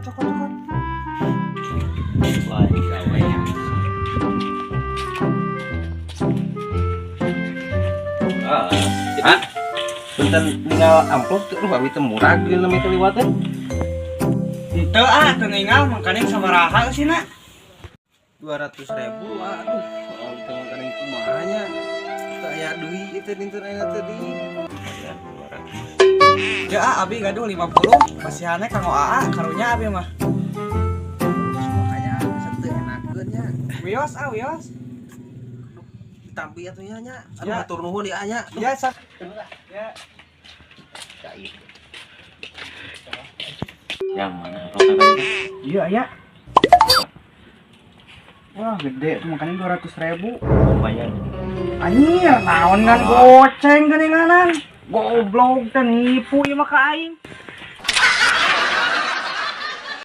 cokot. Wah, gawainya. Jadi bentar tinggal amplop terus bawi temu ragil namanya keliwatan. Itu teningal makanya sabaraha sih nak 200.000, aduh, soal tengah itu mahanya kayak duit itu ninturnya tadi. ya abi gaduh 50 pasihannya kanggo karunya abi mah Makanya satu enakeun nya. wios Tampi atuh nya nya. Aduh Ya. matur nuhun ya nya. ya sak ya Cair. Yang mana rokakan? iya ya wah gede tuh makanya 200.000 Lumayan. anjir naon kan goceng geuninganan goblok dan nipu ieu mah ka aing